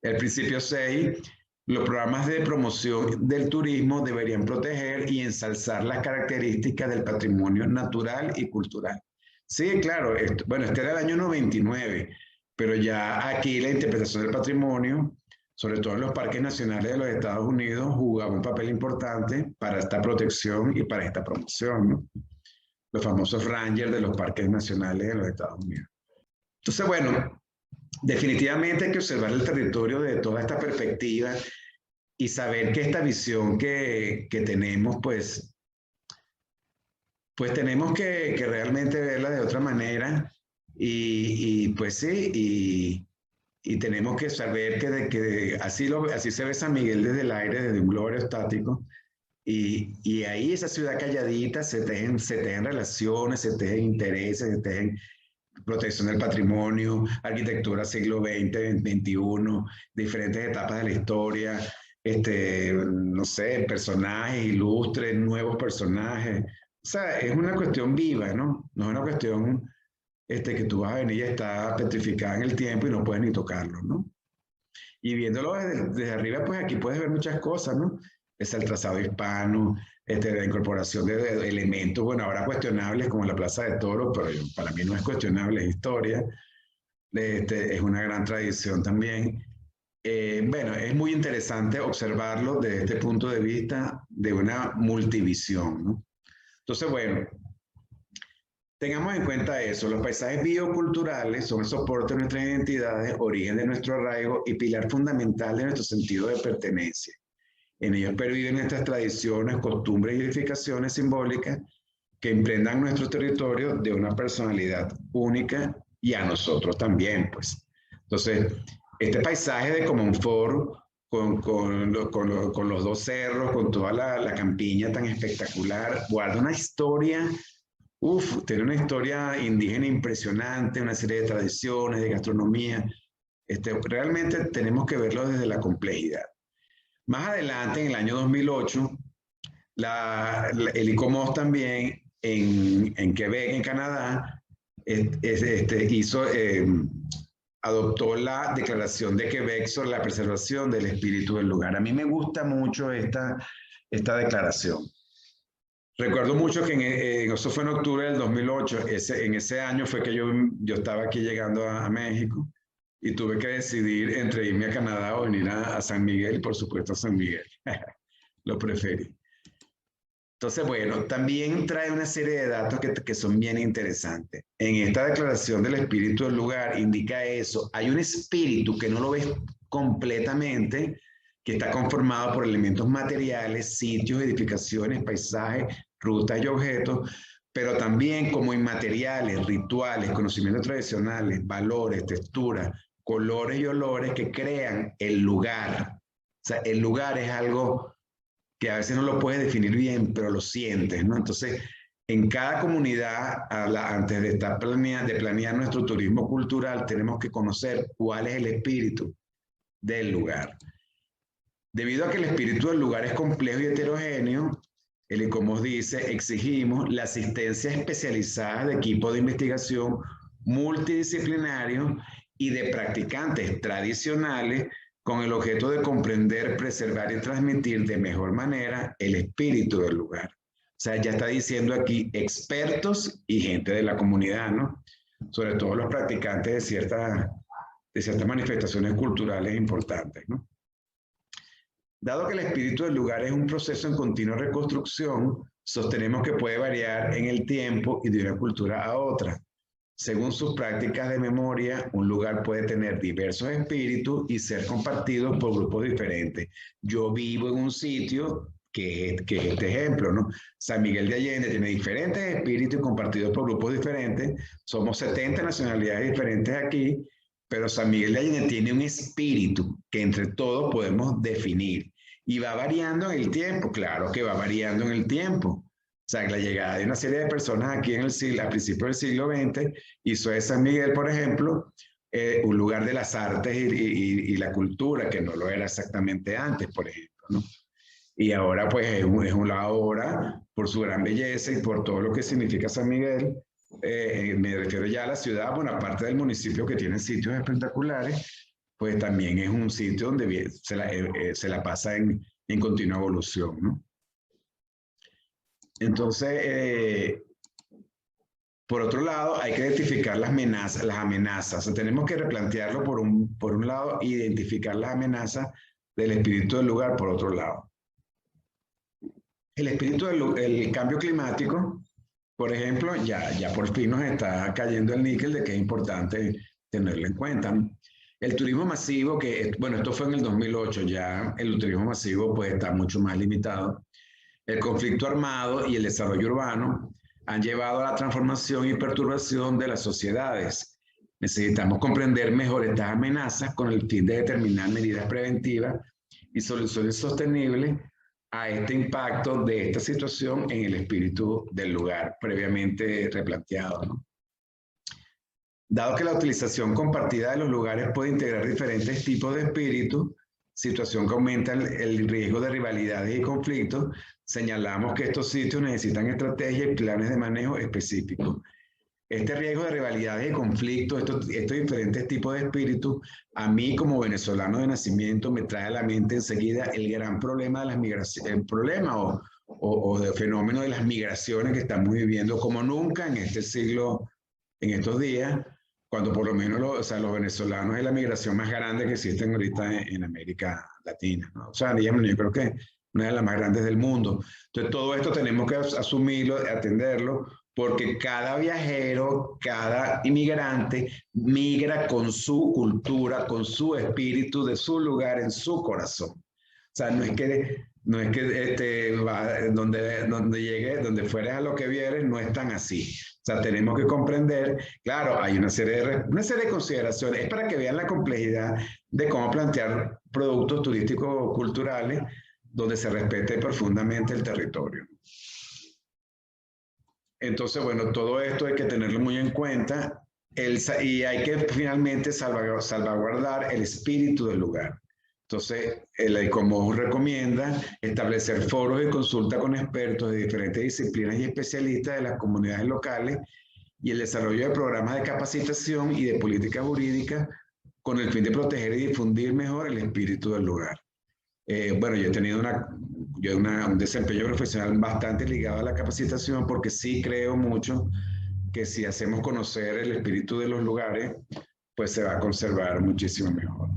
El principio 6, los programas de promoción del turismo deberían proteger y ensalzar las características del patrimonio natural y cultural. Sí, claro, bueno, este era el año 99, pero ya aquí la interpretación del patrimonio, sobre todo en los parques nacionales de los Estados Unidos, jugaba un papel importante para esta protección y para esta promoción, ¿no? Los famosos rangers de los parques nacionales de los Estados Unidos. Entonces, bueno, definitivamente hay que observar el territorio de toda esta perspectiva y saber que esta visión que tenemos, pues tenemos que realmente verla de otra manera y pues sí, y tenemos que saber que así se ve San Miguel desde el aire, desde un globo aerostático, y ahí esa ciudad calladita se tejen relaciones, se tejen intereses, se tejen protección del patrimonio, arquitectura siglo XX, XXI, diferentes etapas de la historia, no sé, personajes ilustres, nuevos personajes. O sea, es una cuestión viva, ¿no? No es una cuestión que tú vas a venir y está petrificada en el tiempo y no puedes ni tocarlo, ¿no? Y viéndolo desde arriba, pues aquí puedes ver muchas cosas, ¿no? Es el trazado hispano, la incorporación de elementos, bueno, ahora cuestionables como la Plaza de Toros, pero para mí no es cuestionable, es historia. Es una gran tradición también. Bueno, es muy interesante observarlo desde este punto de vista de una multivisión, ¿no? Entonces, bueno, tengamos en cuenta eso. Los paisajes bioculturales son el soporte de nuestras identidades, origen de nuestro arraigo y pilar fundamental de nuestro sentido de pertenencia. En ellos perviven nuestras tradiciones, costumbres y edificaciones simbólicas que emprendan nuestro territorio de una personalidad única y a nosotros también, pues. Entonces, este paisaje de Comonfort, con los dos cerros, con toda la campiña tan espectacular, guarda una historia, tiene una historia indígena impresionante, una serie de tradiciones, de gastronomía. Realmente tenemos que verlo desde la complejidad. Más adelante, en el año 2008, el ICOMOS también en Quebec, en Canadá, hizo adoptó la Declaración de Quebec sobre la preservación del espíritu del lugar. A mí me gusta mucho esta declaración. Recuerdo mucho que eso fue en octubre del 2008, en ese año fue que yo estaba aquí llegando a México y tuve que decidir entre irme a Canadá o venir a San Miguel, por supuesto a San Miguel, lo preferí. Entonces, bueno, también trae una serie de datos que son bien interesantes. En esta declaración del espíritu del lugar indica eso. Hay un espíritu que no lo ves completamente, que está conformado por elementos materiales, sitios, edificaciones, paisajes, rutas y objetos, pero también como inmateriales, rituales, conocimientos tradicionales, valores, texturas, colores y olores que crean el lugar. O sea, el lugar es algo que a veces no lo puedes definir bien, pero lo sientes, ¿no? Entonces, en cada comunidad, antes de planear nuestro turismo cultural, tenemos que conocer cuál es el espíritu del lugar. Debido a que el espíritu del lugar es complejo y heterogéneo, el ICOMOS dice, exigimos la asistencia especializada de equipos de investigación multidisciplinarios y de practicantes tradicionales con el objeto de comprender, preservar y transmitir de mejor manera el espíritu del lugar. O sea, ya está diciendo aquí expertos y gente de la comunidad, ¿no? Sobre todo los practicantes de ciertas manifestaciones culturales importantes, ¿no? Dado que el espíritu del lugar es un proceso en continua reconstrucción, sostenemos que puede variar en el tiempo y de una cultura a otra. Según sus prácticas de memoria, un lugar puede tener diversos espíritus y ser compartido por grupos diferentes. Yo vivo en un sitio que es este ejemplo, ¿no? San Miguel de Allende tiene diferentes espíritus compartidos por grupos diferentes. Somos 70 nacionalidades diferentes aquí, pero San Miguel de Allende tiene un espíritu que entre todos podemos definir. Y va variando en el tiempo, claro que va variando en el tiempo. O sea, la llegada de una serie de personas aquí a principios del siglo XX hizo de San Miguel, por ejemplo, un lugar de las artes y la cultura, que no lo era exactamente antes, por ejemplo, ¿no? Y ahora, pues, es un lado ahora, por su gran belleza y por todo lo que significa San Miguel. Me refiero ya a la ciudad, bueno, aparte del municipio que tiene sitios espectaculares, pues también es un sitio donde se la pasa en continua evolución, ¿no? Entonces, por otro lado, hay que identificar las amenazas. O sea, tenemos que replantearlo por un lado, identificar las amenazas del espíritu del lugar por otro lado. El cambio climático, por ejemplo, ya por fin nos está cayendo el níquel de que es importante tenerlo en cuenta. El turismo masivo, bueno, esto fue en el 2008, ya el turismo masivo pues está mucho más limitado. El conflicto armado y el desarrollo urbano han llevado a la transformación y perturbación de las sociedades. Necesitamos comprender mejor estas amenazas con el fin de determinar medidas preventivas y soluciones sostenibles a este impacto de esta situación en el espíritu del lugar previamente replanteado, ¿no? Dado que la utilización compartida de los lugares puede integrar diferentes tipos de espíritus, situación que aumenta el riesgo de rivalidades y conflictos, señalamos que estos sitios necesitan estrategias y planes de manejo específicos. Este riesgo de rivalidades y conflictos, estos diferentes tipos de espíritus, a mí como venezolano de nacimiento me trae a la mente enseguida el gran problema de las migraciones, el problema o del fenómeno de las migraciones que estamos viviendo como nunca en este siglo, en estos días, cuando por lo menos los venezolanos es la migración más grande que existen ahorita en América Latina, ¿no? O sea, yo creo que una de las más grandes del mundo. Entonces, todo esto tenemos que asumirlo, atenderlo, porque cada viajero, cada inmigrante migra con su cultura, con su espíritu, de su lugar, en su corazón. O sea, no es que donde llegues, donde fueres a lo que vieres, no es tan así. O sea, tenemos que comprender, claro, hay una serie de consideraciones, es para que vean la complejidad de cómo plantear productos turísticos culturales donde se respete profundamente el territorio. Entonces, bueno, todo esto hay que tenerlo muy en cuenta y hay que finalmente salvaguardar el espíritu del lugar. Entonces, el ICOMOS recomienda establecer foros de consulta con expertos de diferentes disciplinas y especialistas de las comunidades locales y el desarrollo de programas de capacitación y de políticas jurídicas con el fin de proteger y difundir mejor el espíritu del lugar. Bueno, yo he tenido un desempeño profesional bastante ligado a la capacitación, porque sí creo mucho que si hacemos conocer el espíritu de los lugares, pues se va a conservar muchísimo mejor.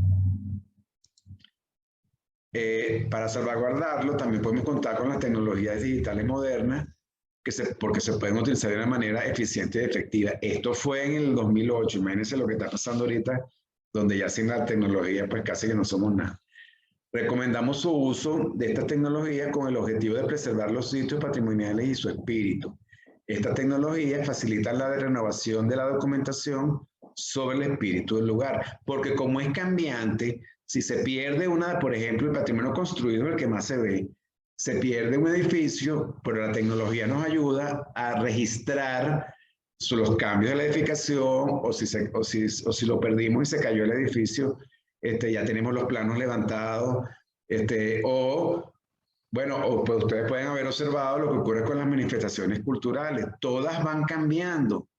Para salvaguardarlo, también podemos contar con las tecnologías digitales modernas, porque se pueden utilizar de una manera eficiente y efectiva. Esto fue en el 2008, imagínense lo que está pasando ahorita, donde ya sin la tecnología pues casi que no somos nada. Recomendamos su uso de esta tecnología con el objetivo de preservar los sitios patrimoniales y su espíritu. Esta tecnología facilita la renovación de la documentación sobre el espíritu del lugar, porque como es cambiante, si se pierde por ejemplo, el patrimonio construido, el que más se ve, se pierde un edificio, pero la tecnología nos ayuda a registrar los cambios de la edificación, o si lo perdimos y se cayó el edificio, ya tenemos los planos levantados, pues ustedes pueden haber observado lo que ocurre con las manifestaciones culturales. Todas van cambiando.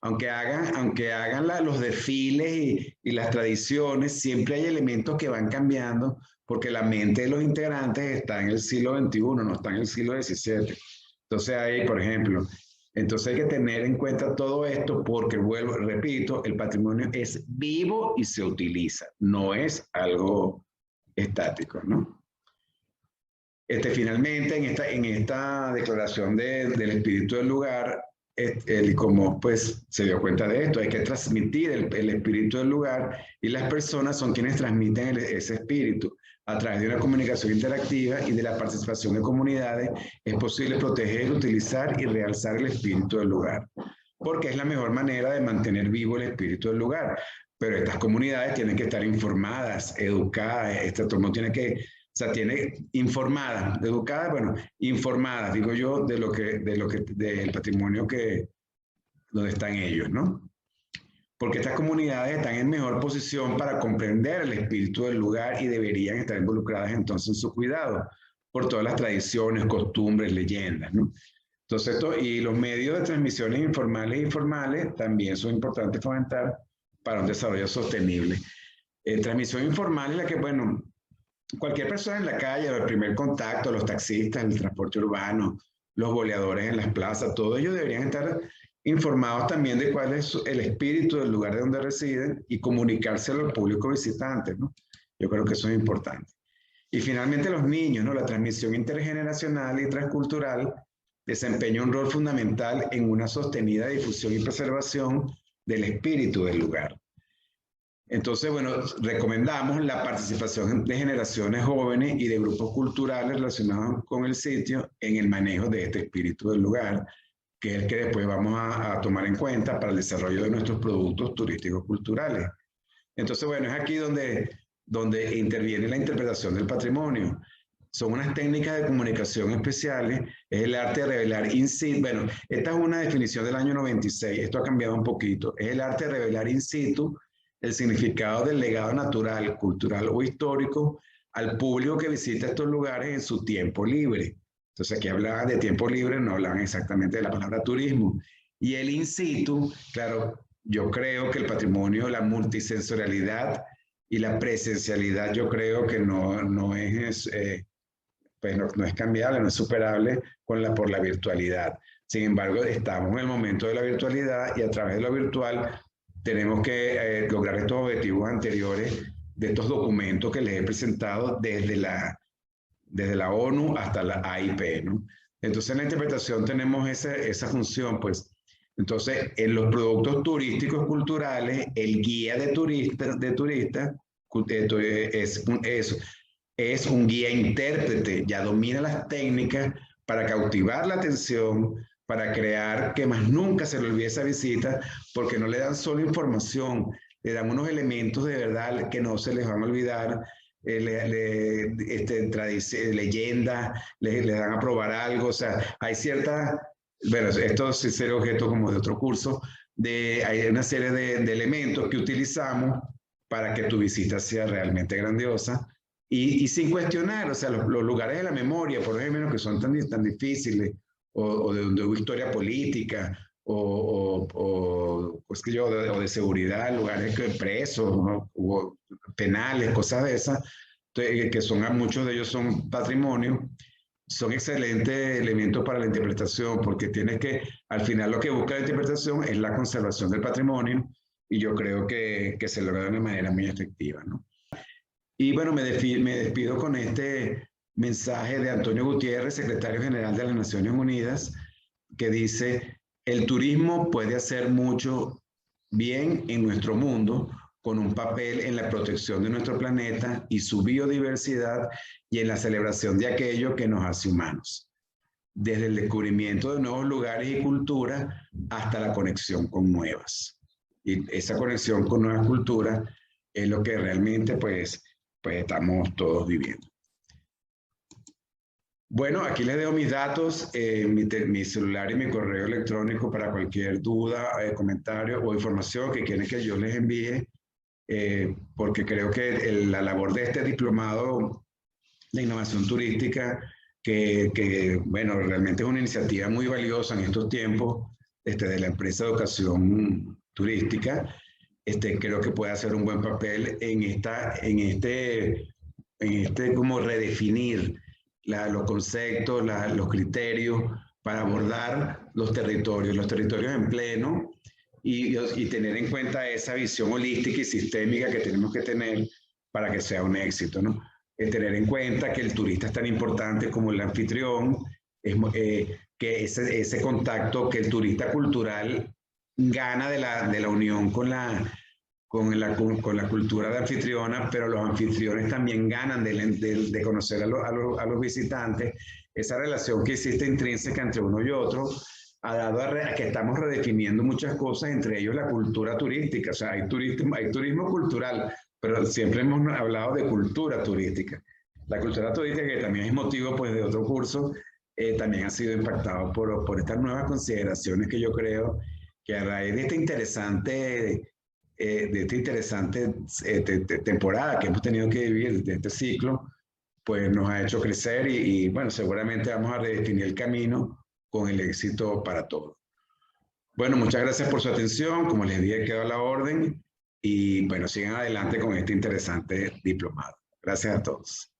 Aunque hagan los desfiles y las tradiciones, siempre hay elementos que van cambiando, porque la mente de los integrantes está en el siglo XXI, no está en el siglo XVII. Entonces hay, por ejemplo, hay que tener en cuenta todo esto, porque repito, el patrimonio es vivo y se utiliza, no es algo estático, ¿no? Finalmente, en esta declaración del espíritu del lugar, como pues se dio cuenta de esto, hay que transmitir el espíritu del lugar, y las personas son quienes transmiten ese espíritu. A través de una comunicación interactiva y de la participación de comunidades, es posible proteger, utilizar y realzar el espíritu del lugar, porque es la mejor manera de mantener vivo el espíritu del lugar. Pero estas comunidades tienen que estar informadas, educadas, todo el mundo tiene que... O sea, informadas, educadas, informadas, digo yo, del patrimonio donde están ellos, ¿no? Porque estas comunidades están en mejor posición para comprender el espíritu del lugar y deberían estar involucradas entonces en su cuidado, por todas las tradiciones, costumbres, leyendas, ¿no? Entonces, y los medios de transmisiones informales e informales también son importantes fomentar para un desarrollo sostenible. Transmisión informal es la que, cualquier persona en la calle, el primer contacto, los taxistas, el transporte urbano, los boleadores en las plazas, todos ellos deberían estar informados también de cuál es el espíritu del lugar de donde residen y comunicárselo al público visitante, ¿no? Yo creo que eso es importante. Y finalmente los niños, ¿no? La transmisión intergeneracional y transcultural desempeña un rol fundamental en una sostenida difusión y preservación del espíritu del lugar. Entonces, recomendamos la participación de generaciones jóvenes y de grupos culturales relacionados con el sitio en el manejo de este espíritu del lugar, que es el que después vamos a tomar en cuenta para el desarrollo de nuestros productos turísticos culturales. Entonces, es aquí donde interviene la interpretación del patrimonio. Son unas técnicas de comunicación especiales, es el arte de revelar in situ. Esta es una definición del año 96, esto ha cambiado un poquito. Es el arte de revelar in situ el significado del legado natural, cultural o histórico al público que visita estos lugares en su tiempo libre. Entonces aquí hablaban de tiempo libre, no hablaban exactamente de la palabra turismo. Y el in situ, claro, yo creo que el patrimonio, la multisensorialidad y la presencialidad, yo creo que no es cambiable, no es superable por la virtualidad. Sin embargo, estamos en el momento de la virtualidad y a través de lo virtual tenemos que lograr estos objetivos anteriores de estos documentos que les he presentado desde la ONU hasta la AIP, ¿no? Entonces, en la interpretación tenemos esa función, pues. Entonces, en los productos turísticos culturales, el guía de turistas es un guía intérprete, ya domina las técnicas para cautivar la atención, para crear que más nunca se le olvide esa visita, porque no le dan solo información, le dan unos elementos de verdad que no se les van a olvidar, leyendas, les dan a probar algo, o sea, hay cierta, esto sí sería objeto como de otro curso, hay una serie de elementos que utilizamos para que tu visita sea realmente grandiosa, y sin cuestionar, o sea, los lugares de la memoria, por ejemplo, que son tan difíciles, o de historia política, pues que yo, o de seguridad, lugares que presos, ¿no? O penales, cosas de esas, que son, muchos de ellos son patrimonio, son excelentes elementos para la interpretación, porque tienes que, al final lo que busca la interpretación es la conservación del patrimonio, y yo creo que se logra de una manera muy efectiva, ¿no? Y bueno, me despido con este mensaje de Antonio Gutiérrez, secretario general de las Naciones Unidas, que dice: el turismo puede hacer mucho bien en nuestro mundo, con un papel en la protección de nuestro planeta y su biodiversidad, y en la celebración de aquello que nos hace humanos, desde el descubrimiento de nuevos lugares y culturas hasta la conexión con nuevas. Y esa conexión con nuevas culturas es lo que realmente pues estamos todos viviendo. Bueno, aquí les dejo mis datos, mi celular y mi correo electrónico para cualquier duda, comentario o información que quieran que yo les envíe, porque creo que la labor de este diplomado de innovación turística, que bueno, realmente es una iniciativa muy valiosa en estos tiempos de la empresa de educación turística, creo que puede hacer un buen papel en como redefinir los conceptos, los criterios para abordar los territorios en pleno, y tener en cuenta esa visión holística y sistémica que tenemos que tener para que sea un éxito, ¿no? Tener en cuenta que el turista es tan importante como el anfitrión, que ese contacto que el turista cultural gana de la unión con la cultura de anfitriona, pero los anfitriones también ganan de conocer a los visitantes. Esa relación que existe intrínseca entre uno y otro ha dado a que estamos redefiniendo muchas cosas, entre ellos la cultura turística. O sea, hay turismo cultural, pero siempre hemos hablado de cultura turística. La cultura turística, que también es motivo pues, de otro curso, también ha sido impactado por estas nuevas consideraciones que yo creo que a raíz de esta interesante temporada que hemos tenido que vivir, de este ciclo, pues nos ha hecho crecer y bueno, seguramente vamos a redefinir el camino con el éxito para todos. Bueno, muchas gracias por su atención. Como les dije, quedo a la orden y bueno, sigan adelante con este interesante diplomado. Gracias a todos.